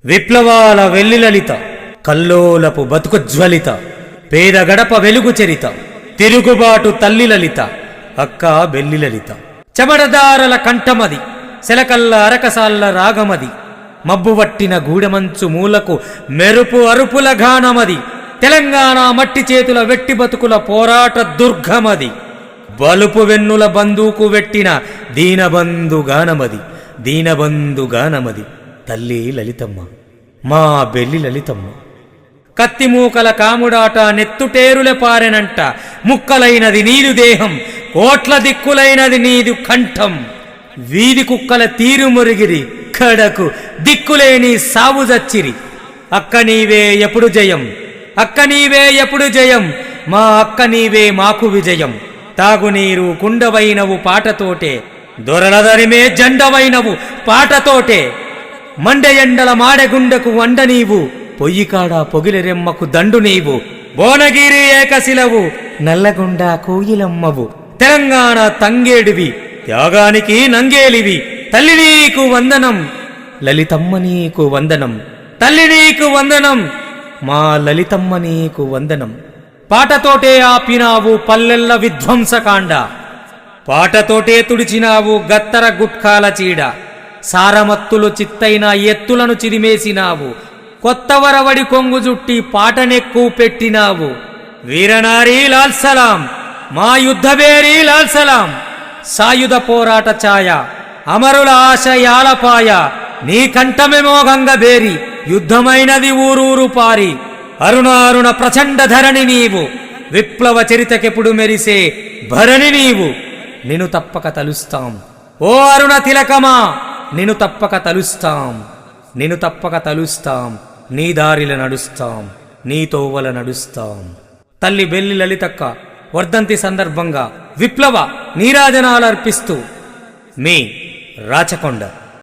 విప్లవాల వెల్లి లలిత, కల్లోలపు బతుకుజ్వలిత, పేద గడప వెలుగు చరిత, తిరుగుబాటు తల్లి లలిత, అక్క బెల్లి లలిత. చెమడదారల కంఠమది, సెలకల్ల అరకసాల్ల రాగమది, మబ్బువట్టిన గూడమంచు మూలకు మెరుపు అరుపుల గానమది, తెలంగాణ మట్టి చేతుల వెట్టి బతుకుల పోరాట దుర్గమది, బలుపు వెన్నుల బందూకు వెట్టిన దీనబంధు గానమది, దీనబంధు గానమది. తల్లి లలితమ్మ, మా బెల్లి లలితమ్మ. కత్తిమూకల కాముడాట నెత్తుటేరుల పారెనంట, ముక్కలైనది నీదు దేహం, కోట్ల దిక్కులైనది నీదు కంఠం. వీధి కుక్కల తీరు మురిగిరి, కడకు దిక్కులేని సావు జచ్చిరి. అక్క నీవే ఎప్పుడు జయం, అక్క నీవే ఎప్పుడు జయం, మా అక్క నీవే మాకు విజయం. తాగునీరు కుండవైనవు పాటతోటే, దొరలదరిమే జెండవైనవు పాటతోటే. మండె ఎండల మాడెగుండకు వండ నీవు, పొయ్యికాడ పొగిలి రెమ్మకు దండు నీవు. భువనగిరి ఏకశిలవు, నల్లగొండ కోయిలమ్మవు, తెలంగాణ తంగేడివి, త్యాగానికి నంగేలివి. తల్లి నీకు వందనం, లలితమ్మ నీకు వందనం, తల్లి నీకు వందనం, మా లలితమ్మ నీకు వందనం. పాటతోటే ఆపినావు పల్లెల్ల విధ్వంసకాండ, పాటతోటే తుడిచినావు గత్తర గుట్కాల చీడ. సారమత్తులు చిత్తైన ఎత్తులను చిరిమేసినావు, కొత్త వరవడి కొంగు జుట్టి పాటనెక్కు పెట్టినావు. వీరనారీ లాల్ సలాం, మా యుద్ధబేరీ లాల్ సలాం. సాయుధ పోరాట ఛాయ, అమరుల ఆశయాలపాయ, నీ కంఠమెమోగంగ బేరి, యుద్ధమైనది ఊరూరు పారి. అరుణారుణ ప్రచండ ధరణి నీవు, విప్లవ చరితకెప్పుడు మెరిసే భరణి నీవు. నిన్ను తప్పక తలుస్తాం ఓ అరుణ తిలకమా, నిన్ను తప్పక తలుస్తాం, నిన్ను తప్పక తలుస్తాం. నీ దారిల నడుస్తాం, నీ తోవల నడుస్తాం. తల్లి బెల్లి లలితక్క వర్ధంతి సందర్భంగా విప్లవ నీరాజనాలర్పిస్తూ మీ రాచకొండ.